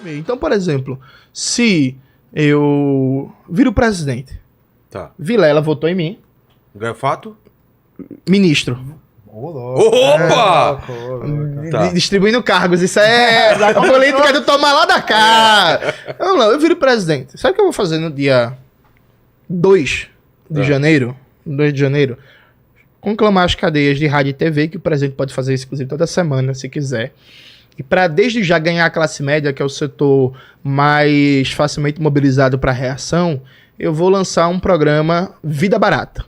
Então, por exemplo, se eu viro presidente, Tá. Vilela votou em mim, Ganha fato? ministro, Opa! Tá. distribuindo cargos, isso é a política do tomar lá da cá. Vamos lá, eu viro presidente. Sabe o que eu vou fazer no dia 2 de janeiro? 2 de janeiro? Conclamar as cadeias de rádio e TV, que o presidente pode fazer isso, inclusive, toda semana, se quiser. E para desde já ganhar a classe média, que é o setor mais facilmente mobilizado para reação, eu vou lançar um programa Vida Barata.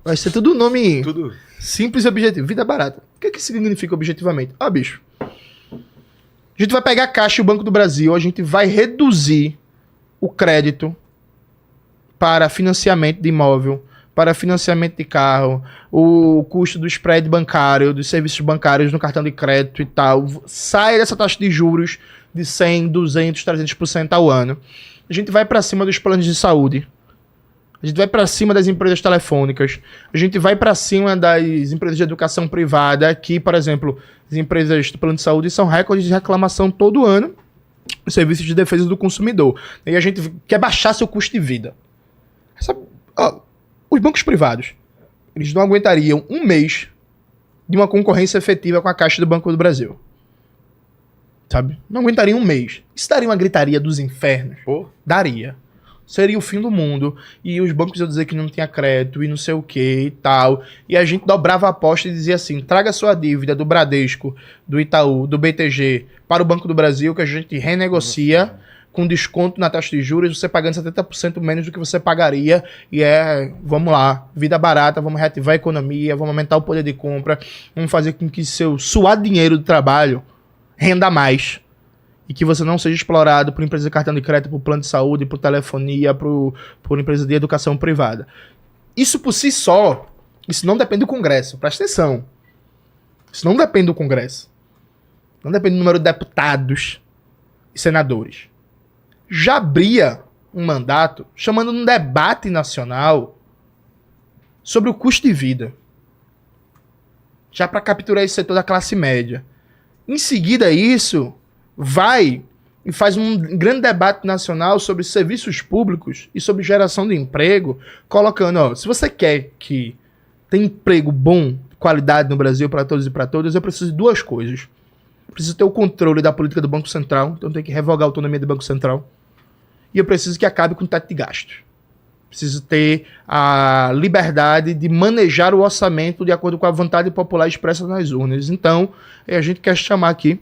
Vai ser tudo nome Tudo. simples e objetivo. Vida Barata. O que é que significa objetivamente? Bicho. A gente vai pegar a Caixa e o Banco do Brasil, a gente vai reduzir o crédito para financiamento de imóvel, para financiamento de carro, o custo do spread bancário, dos serviços bancários no cartão de crédito e tal. Sai dessa taxa de juros de 100, 200, 300% ao ano. A gente vai para cima dos planos de saúde. A gente vai para cima das empresas telefônicas. A gente vai para cima das empresas de educação privada, que, por exemplo, as empresas do plano de saúde são recordes de reclamação todo ano, os serviços de defesa do consumidor. E a gente quer baixar seu custo de vida. Sabe, os bancos privados, eles não aguentariam um mês de uma concorrência efetiva com a Caixa do Banco do Brasil. Sabe? Não aguentariam um mês. Isso daria uma gritaria dos infernos? Pô. Daria. Seria o fim do mundo. E os bancos iam dizer que não tinha crédito e não sei o que e tal. E a gente dobrava a aposta e dizia assim, traga sua dívida do Bradesco, do Itaú, do BTG para o Banco do Brasil, que a gente renegocia com desconto na taxa de juros, você pagando 70% menos do que você pagaria. E vamos lá, vida barata, vamos reativar a economia, vamos aumentar o poder de compra, vamos fazer com que seu suado dinheiro do trabalho renda mais. E que você não seja explorado por empresa de cartão de crédito, por plano de saúde, por telefonia, por empresa de educação privada. Isso por si só, isso não depende do Congresso. Presta atenção. Isso não depende do Congresso. Não depende do número de deputados e senadores. Já abria um mandato chamando um debate nacional sobre o custo de vida. Já para capturar esse setor da classe média. Em seguida isso, vai e faz um grande debate nacional sobre serviços públicos e sobre geração de emprego, colocando, se você quer que tenha emprego bom, qualidade no Brasil para todos e para todas, eu preciso de duas coisas. Eu preciso ter o controle da política do Banco Central, então tem que revogar a autonomia do Banco Central. E eu preciso que acabe com o teto de gastos. Preciso ter a liberdade de manejar o orçamento de acordo com a vontade popular expressa nas urnas. Então, a gente quer chamar aqui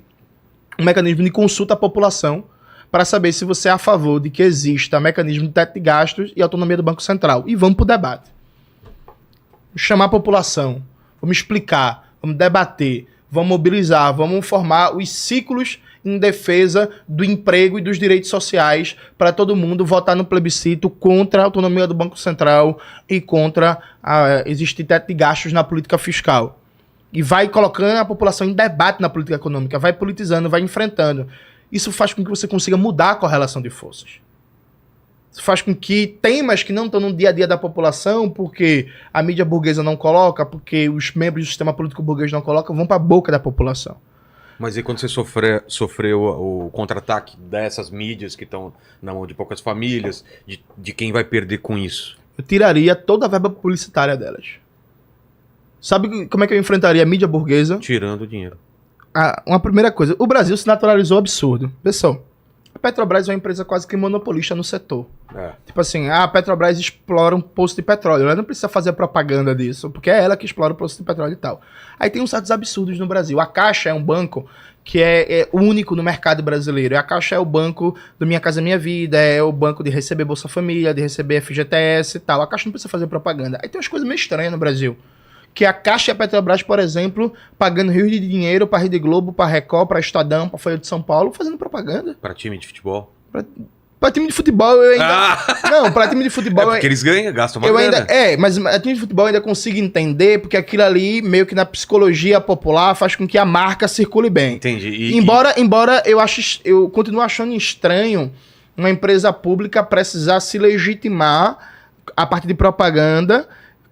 um mecanismo de consulta à população para saber se você é a favor de que exista mecanismo de teto de gastos e autonomia do Banco Central. E vamos para o debate. Vamos chamar a população, vamos explicar, vamos debater, vamos mobilizar, vamos formar os ciclos em defesa do emprego e dos direitos sociais para todo mundo votar no plebiscito contra a autonomia do Banco Central e contra existir teto de gastos na política fiscal. E vai colocando a população em debate na política econômica, vai politizando, vai enfrentando. Isso faz com que você consiga mudar a correlação de forças. Isso faz com que temas que não estão no dia a dia da população, porque a mídia burguesa não coloca, porque os membros do sistema político burguês não colocam, vão para a boca da população. Mas e quando você sofreu o contra-ataque dessas mídias que estão na mão de poucas famílias, de quem vai perder com isso? Eu tiraria toda a verba publicitária delas. Sabe como é que eu enfrentaria a mídia burguesa? Tirando o dinheiro. Uma primeira coisa, o Brasil se naturalizou absurdo. Pessoal, a Petrobras é uma empresa quase que monopolista no setor. Tipo assim, a Petrobras explora um poço de petróleo. Ela não precisa fazer propaganda disso, porque é ela que explora o poço de petróleo e tal. Aí tem uns certos absurdos no Brasil. A Caixa é um banco que é único no mercado brasileiro. A Caixa é o banco do Minha Casa Minha Vida, é o banco de receber Bolsa Família, de receber FGTS e tal. A Caixa não precisa fazer propaganda. Aí tem umas coisas meio estranhas no Brasil. Que a Caixa e a Petrobras, por exemplo, pagando rios de dinheiro para a Rede Globo, para a Record, para a Estadão, para a Folha de São Paulo, fazendo propaganda. Para time de futebol? Para time de futebol eu ainda... Não, para time de futebol... porque eles ganham, gastam uma grana. Mas a time de futebol eu ainda consigo entender, porque aquilo ali, meio que na psicologia popular, faz com que a marca circule bem. Entendi. Embora eu continuo achando estranho uma empresa pública precisar se legitimar a partir de propaganda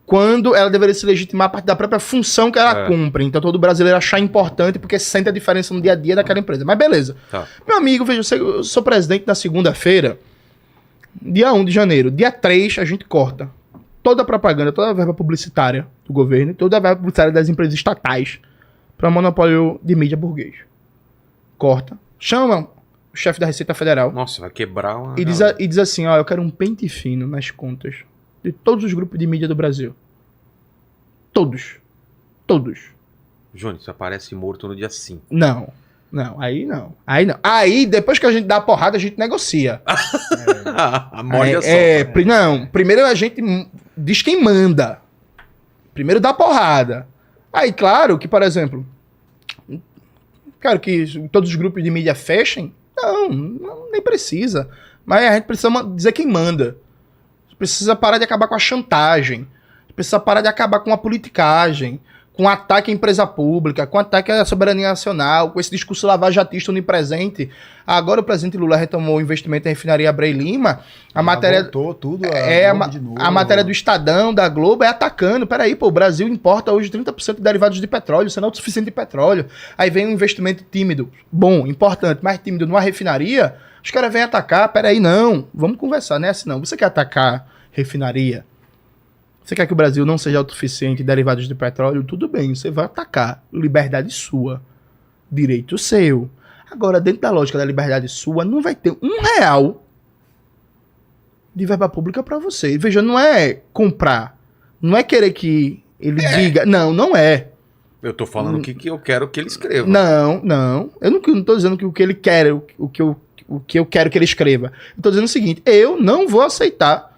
quando ela deveria se legitimar a partir da própria função que ela cumpre. Então todo brasileiro achar importante porque sente a diferença no dia a dia daquela empresa. Mas beleza. Tá. Meu amigo, veja, eu sou presidente na segunda-feira, dia 1 de janeiro. Dia 3 a gente corta toda a propaganda, toda a verba publicitária do governo, toda a verba publicitária das empresas estatais para monopólio de mídia burguês. Corta. Chama o chefe da Receita Federal. Nossa, vai quebrar uma... E diz assim, ó, eu quero um pente fino nas contas de todos os grupos de mídia do Brasil. Todos. Todos. Júnior, você aparece morto no dia 5. Não. Aí não. Aí, depois que a gente dá a porrada, a gente negocia. A morte é só. Não, primeiro a gente diz quem manda. Primeiro dá a porrada. Aí, claro que, por exemplo, quero que todos os grupos de mídia fechem. Não, nem precisa. Mas a gente precisa dizer quem manda. Precisa parar de acabar com a chantagem. Precisa parar de acabar com a politicagem, com ataque à empresa pública, com ataque à soberania nacional, com esse discurso lavajatista onipresente. Agora o presidente Lula retomou o investimento em refinaria Abreu e Lima. A matéria voltou tudo a matéria do Estadão, da Globo, é atacando. Peraí, pô, o Brasil importa hoje 30% de derivados de petróleo, isso não é autossuficiente de petróleo. Aí vem um investimento tímido, bom, importante, mas tímido numa refinaria, os caras vêm atacar. Peraí, não, vamos conversar, não é assim não. Você quer atacar refinaria? Você quer que o Brasil não seja autossuficiente em derivados de petróleo? Tudo bem, você vai atacar. Liberdade sua. Direito seu. Agora, dentro da lógica da liberdade sua, não vai ter R$1 de verba pública para você. Veja, não é comprar. Não é querer que ele diga... Não é. Eu tô falando que eu quero que ele escreva. Não. Eu não tô dizendo que o que ele quer, o que eu quero que ele escreva. Eu tô dizendo o seguinte, eu não vou aceitar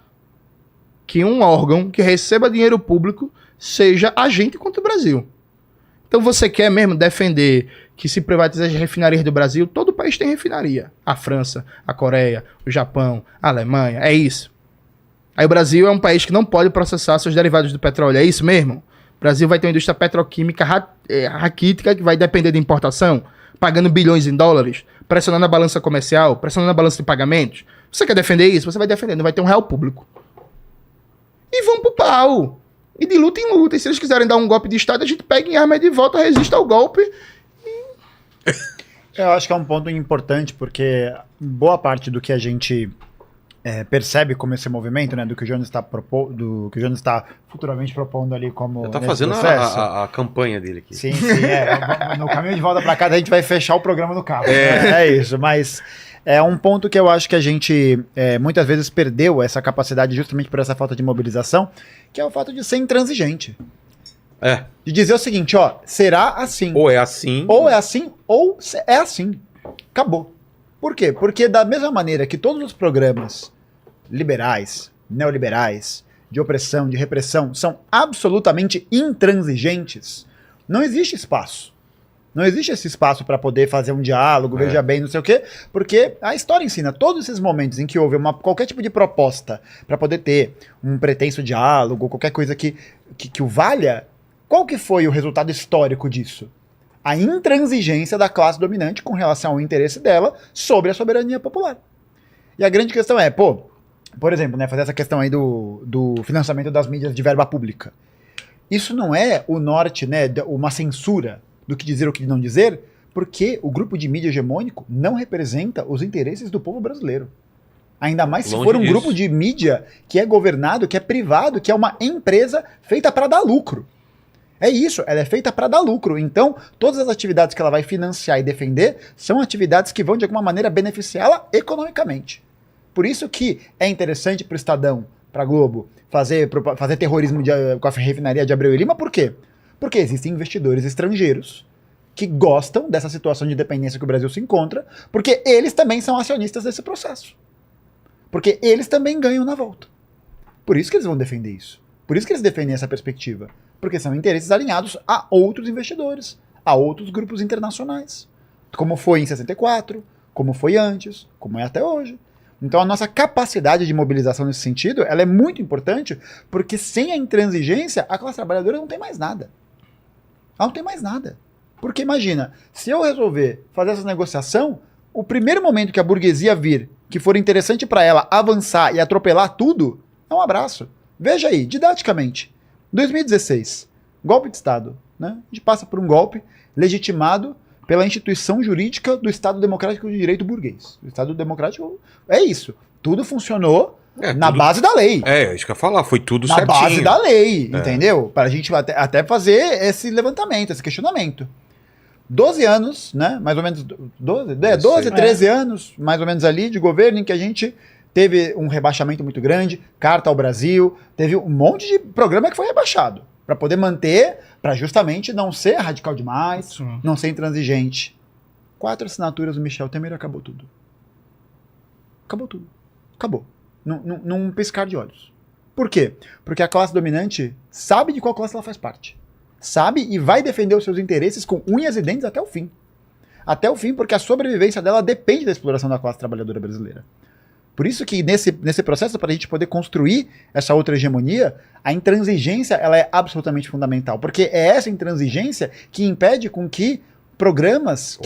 que um órgão que receba dinheiro público seja agente contra o Brasil. Então você quer mesmo defender que se privatize as refinarias do Brasil? Todo país tem refinaria. A França, a Coreia, o Japão, a Alemanha, é isso. Aí o Brasil é um país que não pode processar seus derivados do petróleo, é isso mesmo? O Brasil vai ter uma indústria petroquímica raquítica que vai depender de importação, pagando bilhões em dólares, pressionando a balança comercial, pressionando a balança de pagamentos. Você quer defender isso? Você vai defender, não vai ter R$1 público. E vão pro pau. E de luta em luta. E se eles quiserem dar um golpe de Estado, a gente pega em arma de volta, resiste ao golpe. Eu acho que é um ponto importante, porque boa parte do que a gente percebe como esse movimento, né, do que o Jones está futuramente propondo ali como... Ele tá fazendo a campanha dele aqui. Sim, no caminho de volta para casa a gente vai fechar o programa no carro. É isso, mas... É um ponto que eu acho que a gente muitas vezes perdeu essa capacidade justamente por essa falta de mobilização, que é o fato de ser intransigente. De dizer o seguinte, ó, será assim. Ou é assim. Ou é assim, ou é assim. Acabou. Por quê? Porque da mesma maneira que todos os programas liberais, neoliberais, de opressão, de repressão, são absolutamente intransigentes, não existe espaço. Não existe esse espaço para poder fazer um diálogo, veja bem, não sei o quê, porque a história ensina todos esses momentos em que houve qualquer tipo de proposta para poder ter um pretenso diálogo, qualquer coisa que o valha, qual que foi o resultado histórico disso? A intransigência da classe dominante com relação ao interesse dela sobre a soberania popular. E a grande questão é, por exemplo, né, fazer essa questão aí do financiamento das mídias de verba pública. Isso não é o norte, né, uma censura do que dizer ou que não dizer, porque o grupo de mídia hegemônico não representa os interesses do povo brasileiro. Ainda mais se for um grupo de mídia que é governado, que é privado, que é uma empresa feita para dar lucro. É isso, ela é feita para dar lucro. Então, todas as atividades que ela vai financiar e defender são atividades que vão, de alguma maneira, beneficiá-la economicamente. Por isso que é interessante para o Estadão, para a Globo, fazer terrorismo com a refinaria de Abreu e Lima. Por quê? Porque existem investidores estrangeiros que gostam dessa situação de dependência que o Brasil se encontra, porque eles também são acionistas desse processo. Porque eles também ganham na volta. Por isso que eles vão defender isso. Por isso que eles defendem essa perspectiva. Porque são interesses alinhados a outros investidores, a outros grupos internacionais. Como foi em 64, como foi antes, como é até hoje. Então a nossa capacidade de mobilização nesse sentido, ela é muito importante, porque sem a intransigência, a classe trabalhadora não tem mais nada. Ela não tem mais nada. Porque imagina, se eu resolver fazer essa negociação, o primeiro momento que a burguesia vir, que for interessante para ela avançar e atropelar tudo, é um abraço. Veja aí, didaticamente. 2016, golpe de Estado. Né? A gente passa por um golpe legitimado pela instituição jurídica do Estado Democrático de Direito Burguês. O Estado Democrático é isso. Tudo funcionou na base da lei. Isso que eu ia falar, foi tudo na certinho. Na base da lei, entendeu? Para a gente até fazer esse levantamento, esse questionamento. 12 anos, né? Mais ou menos 12, 13 anos, mais ou menos ali, de governo, em que a gente teve um rebaixamento muito grande, Carta ao Brasil, teve um monte de programa que foi rebaixado, para poder manter, para justamente não ser radical demais, não ser intransigente. 4 assinaturas do Michel Temer e acabou tudo. Acabou tudo. Acabou. Num piscar de olhos. Por quê? Porque a classe dominante sabe de qual classe ela faz parte. Sabe e vai defender os seus interesses com unhas e dentes até o fim. Até o fim, porque a sobrevivência dela depende da exploração da classe trabalhadora brasileira. Por isso que nesse processo, para a gente poder construir essa outra hegemonia, a intransigência ela é absolutamente fundamental. Porque é essa intransigência que impede com que programas...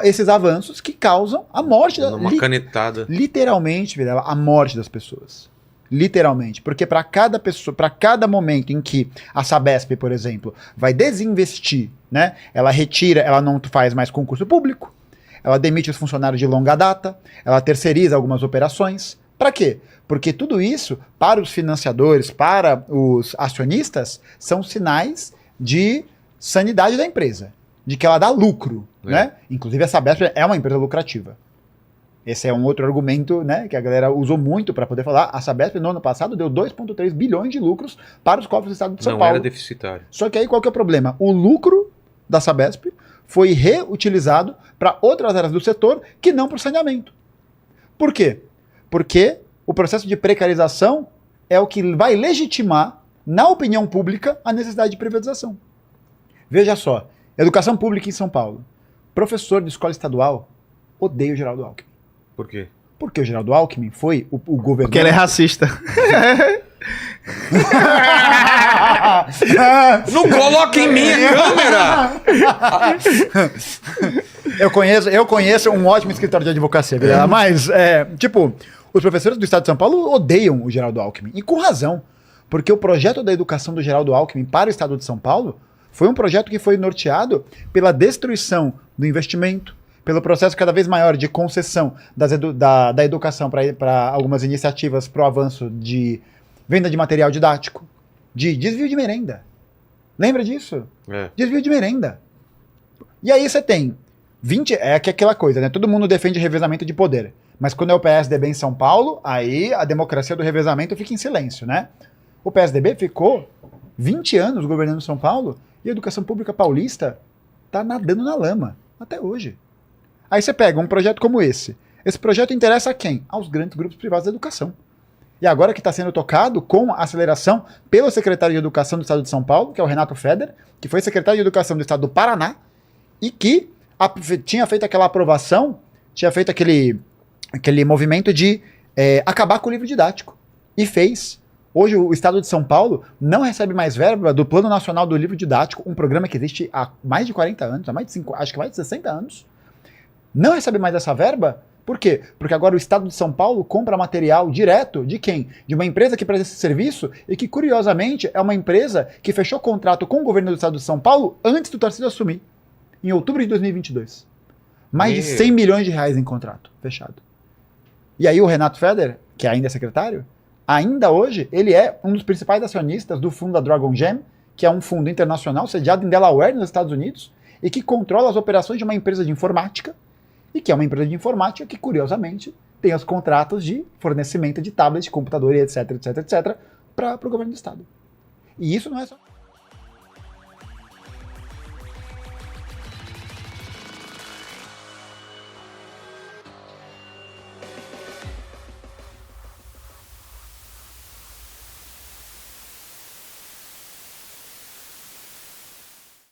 esses avanços que causam a morte... Uma canetada. Literalmente, Vilela, a morte das pessoas. Literalmente. Porque para cada pessoa, para cada momento em que a Sabesp, por exemplo, vai desinvestir, né? Ela retira, ela não faz mais concurso público, ela demite os funcionários de longa data, ela terceiriza algumas operações. Para quê? Porque tudo isso, para os financiadores, para os acionistas, são sinais de sanidade da empresa, de que ela dá lucro, né? Inclusive a Sabesp é uma empresa lucrativa. Esse é um outro argumento, né, que a galera usou muito para poder falar. A Sabesp no ano passado deu 2,3 bilhões de lucros para os cofres do estado de São Paulo. Não era deficitário. Só que aí qual que é o problema? O lucro da Sabesp foi reutilizado para outras áreas do setor que não para o saneamento. Por quê? Porque o processo de precarização é o que vai legitimar, na opinião pública, a necessidade de privatização. Veja só, educação pública em São Paulo. Professor de escola estadual odeia o Geraldo Alckmin. Por quê? Porque o Geraldo Alckmin foi o governador... Porque ele é racista. Não coloque em minha câmera! Eu conheço um ótimo escritório de advocacia, mas, os professores do estado de São Paulo odeiam o Geraldo Alckmin. E com razão. Porque o projeto da educação do Geraldo Alckmin para o estado de São Paulo foi um projeto que foi norteado pela destruição do investimento, pelo processo cada vez maior de concessão da educação para algumas iniciativas para o avanço de venda de material didático, de desvio de merenda. Lembra disso? Desvio de merenda. E aí você tem 20... É aquela coisa, né? Todo mundo defende revezamento de poder. Mas quando é o PSDB em São Paulo, aí a democracia do revezamento fica em silêncio, né? O PSDB ficou 20 anos governando São Paulo e a educação pública paulista tá nadando na lama, até hoje. Aí você pega um projeto como esse. Esse projeto interessa a quem? Aos grandes grupos privados da educação. E agora que está sendo tocado com aceleração pelo secretário de Educação do Estado de São Paulo, que é o Renato Feder, que foi secretário de Educação do Estado do Paraná, e que tinha feito aquela aprovação, tinha feito aquele movimento de acabar com o livro didático. E fez. Hoje o Estado de São Paulo não recebe mais verba do Plano Nacional do Livro Didático, um programa que existe há mais de 40 anos, acho que mais de 60 anos. Não recebe mais essa verba. Por quê? Porque agora o Estado de São Paulo compra material direto de quem? De uma empresa que presta esse serviço e que, curiosamente, é uma empresa que fechou contrato com o governo do Estado de São Paulo antes do Tarcísio assumir, em outubro de 2022. Mais de 100 milhões de reais em contrato fechado. E aí o Renato Feder, que ainda é secretário, ainda hoje, ele é um dos principais acionistas do fundo da Dragon Gem, que é um fundo internacional sediado em Delaware, nos Estados Unidos, e que controla as operações de uma empresa de informática, e que é uma empresa de informática que, curiosamente, tem os contratos de fornecimento de tablets, de computador e etc, etc, etc, para o governo do Estado. E isso não é só...